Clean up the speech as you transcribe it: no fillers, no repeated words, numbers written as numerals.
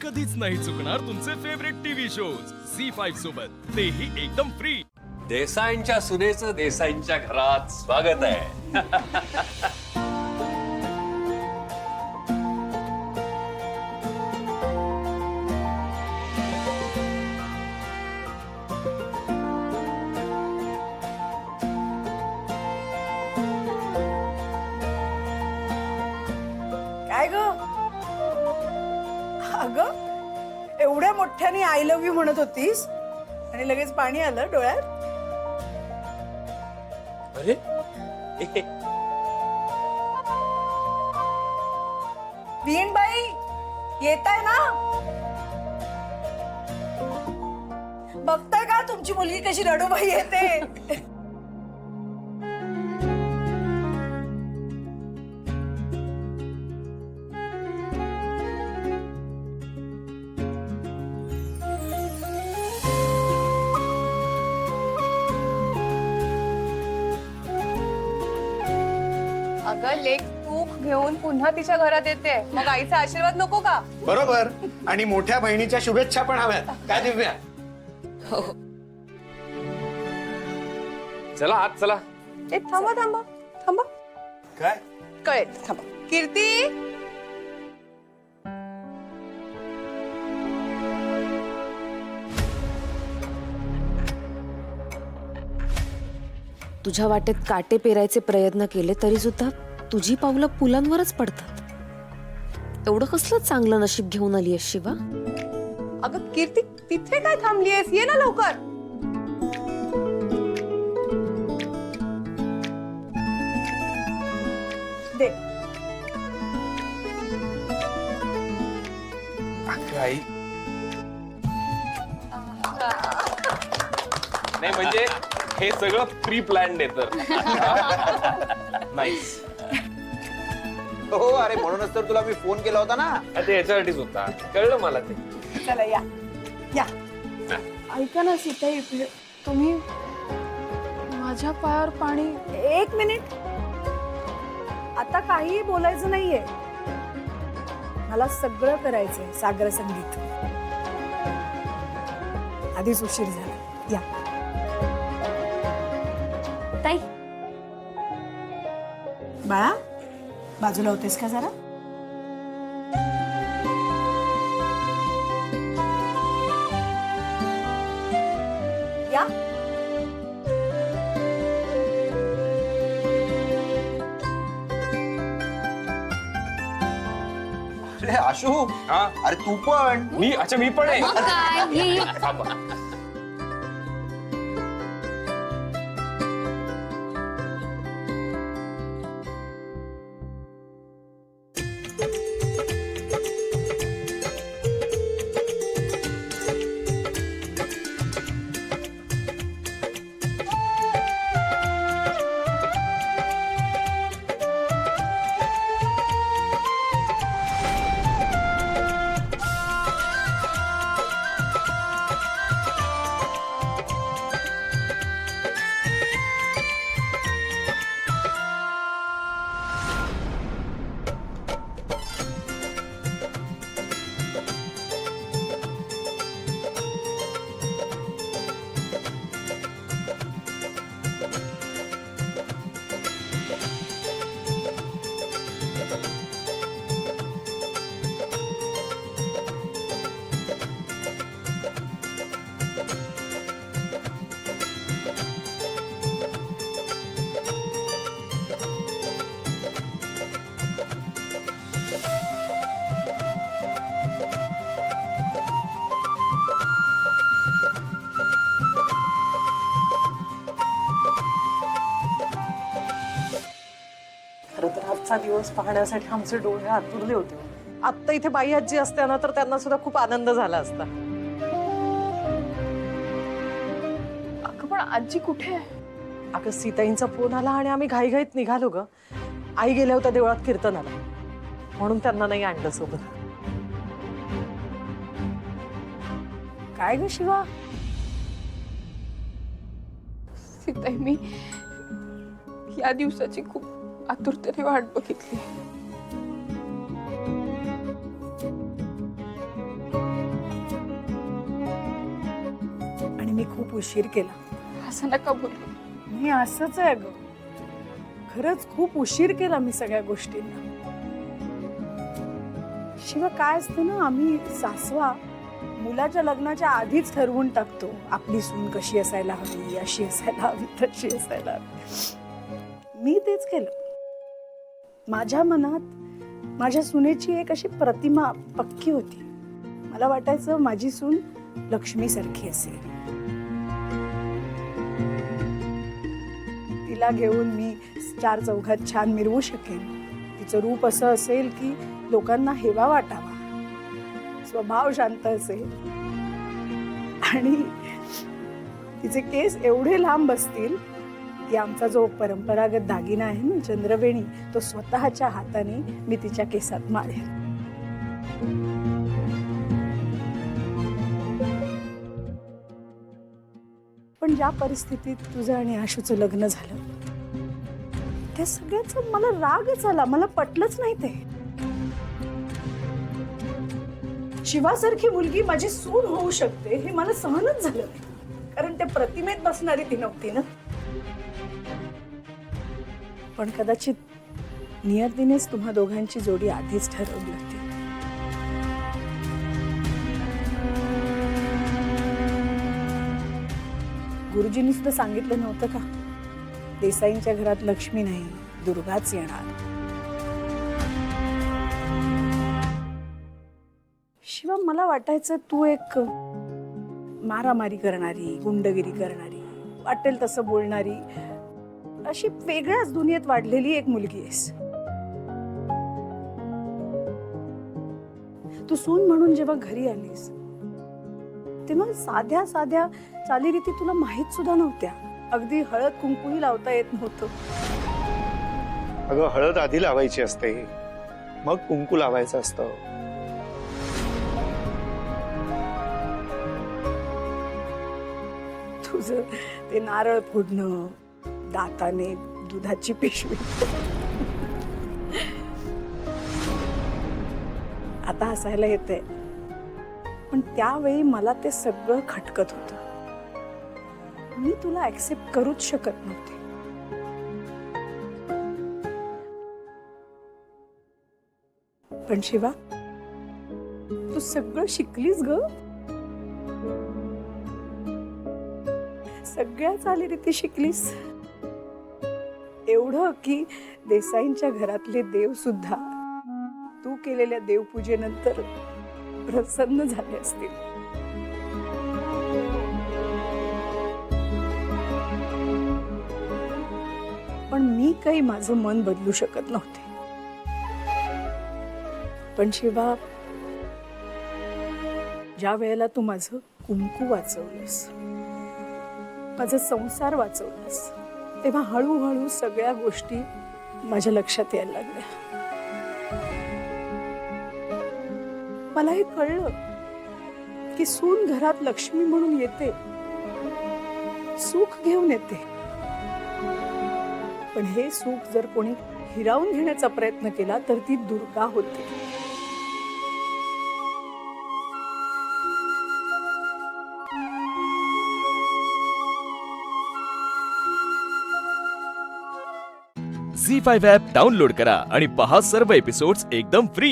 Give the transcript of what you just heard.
कधीच नाही चुकणार तुमचे फेवरेट टीव्ही शोज झी5 सोबत, तेही एकदम फ्री। देसाईंच्या सुनेचं देसाईंच्या घरात स्वागत आहे। काय ग अगं, एवढ्या मोठ्याने आय लव्ह यू म्हणत होतीस आणि लगेच पाणी आलं डोळ्यात। अरे वीणबाई येत आहे ना? बघताय का तुमची मुलगी कशी रडूबाई येते? अगं लेक तूक घेऊन पुन्हा तिच्या घरात येते, मग आईचा आशीर्वाद नको का? बरोबर, आणि मोठ्या बहिणीच्या शुभेच्छा पण हव्यात काय दिव्या? चला आत चला। ए थांबा थांबा थांबा, काय कळेल थांबा। कीर्ती तुझ्या वाटेत काटे पेरायचे प्रयत्न केले तरी सुद्धा तुझी पावलं पुलांवरच पडतात। एवढं कसलं चांगलं नशीब घेऊन आली आहेस शिवा? अगं कीर्ती तिथे काय थांबलीयस, ये ना लवकर। दे आई नाही म्हणजे हे सगळं प्री प्लॅन्ड आहे तर। नाईस। हो अरे म्हणूनच तर तुला मी फोन केला होता ना। ते याच्यासाठीच होता, कळलं मला ते। चला या या। ऐका ना सीताई, तुम्ही माझ्या पायावर पाणी. एक मिनिट, आता काहीही बोलायचं नाहीये, मला सगळं करायचंय सागर संगीत। आधीच उशीर झाला, या। ताई बाळा बाजूला होतेस का जरा? या। अरे आशू, हा अरे तू पण। मी अच्छा मी पण आहे। काय ये थांबा। खरं तर आजचा दिवस पाहण्यासाठी आमचे डोळे आतुरले होते। आत्ता इथे बाई आजी असते ना तर त्यांना सुद्धा खूप आनंद झाला असता। अगं पण आजी कुठे आहे? अगं सीताईंचा फोन आला आणि आम्ही घाईघाईत निघालो ग। आई गेल्या होत्या देवळात कीर्तनाला, म्हणून त्यांना नाही आणलं सोबत। काय ग शिवा? सीताई, मी या दिवसाची खूप आतुरतेने वाट बघितली। खूप उशीर केला. असं नका बोलू. मी असंच आहे ग, खरंच खूप उशीर केला मी सगळ्या गोष्टींना. शिवाय काय असतं ना, आम्ही सासवा मुलाच्या लग्नाच्या आधीच ठरवून टाकतो आपली सून कशी असायला हवी, अशी असायला हवी, तशी असायला हवी. मी तेच केलं. माझ्या मनात माझ्या सुनेची एक अशी प्रतिमा पक्की होती. मला वाटायचं माझी सून लक्ष्मीसारखी असेल. तिला घेऊन मी 4 चौघात छान मिरवू शकेन. तिचं रूप असं असेल की लोकांना हेवा वाटावा, स्वभाव शांत असेल आणि तिचे केस एवढे लांब असतील की आमचा जो परंपरागत दागिना आहे ना, चंद्रवेणी, तो स्वतःच्या हाताने मी तिच्या केसात माळेन. पण ज्या परिस्थितीत तुझं आणि आशूचं लग्न झालं, त्या सगळ्याचा मला रागच आला. मला पटलंच नाही ते. शिवासारखी मुलगी माझी सून होऊ शकते हे मला सहनच झालं नाही. कारण त्या प्रतिमेत बसणारी ती नव्हती ना. पण कदाचित नियतीनेच तुम्हा दोघांची जोडी आधीच ठरवली होती. गुरुजींनी सुद्धा सांगितलं नव्हतं का, देसाईंच्या घरात लक्ष्मी नाही, दुर्गाच येणार. शिवा, मला वाटायचं तू एक मारामारी करणारी, गुंडगिरी करणारी, वाटेल तसं बोलणारी, अशी वेगळ्याच दुनियेत वाढलेली एक मुलगी आहेस. तू सून म्हणून जेव्हा घरी आलीस तेव्हा साध्या साध्या चालीरीती तुला माहित सुद्धा नव्हत्या. अगदी हळद कुंकूही लावता येत नव्हतं. अगं, हळद आधी लावायची असते, मग कुंकू लावायचं असतं. तुझं ते नारळ फोडणं, दाताने दुधाची पिशवी, आता हसायला येते, पण त्यावेळी मला ते सगळं खटकत होतं. मी तुला ऍक्सेप्ट करूच शकत नव्हते. पण शिवा, तू सगळं शिकलीस ग. सगळ्या चालीरीती शिकलीस. एवढं की देसाईंच्या घरातले देव सुद्धा तू केलेल्या देवपूजेनंतर प्रसन्न झाले असतील. पण मी काही माझं मन बदलू शकत नव्हते. पण शिवा, ज्या वेळेला तू माझं कुंकू वाचवलंस, माझा संसार वाचवलास, तेव्हा हळूहळू सगळ्या गोष्टी माझ्या लक्षात यायला लागल्या. मला हे कळलं की सून घरात लक्ष्मी म्हणून येते, सुख घेऊन येते. पण हे सुख जर कोणी हिरावून घेण्याचा प्रयत्न केला तर ती दुर्गा होते. झी5 ॲप डाउनलोड करा आणि पहा सर्व एपिसोड्स एकदम फ्री.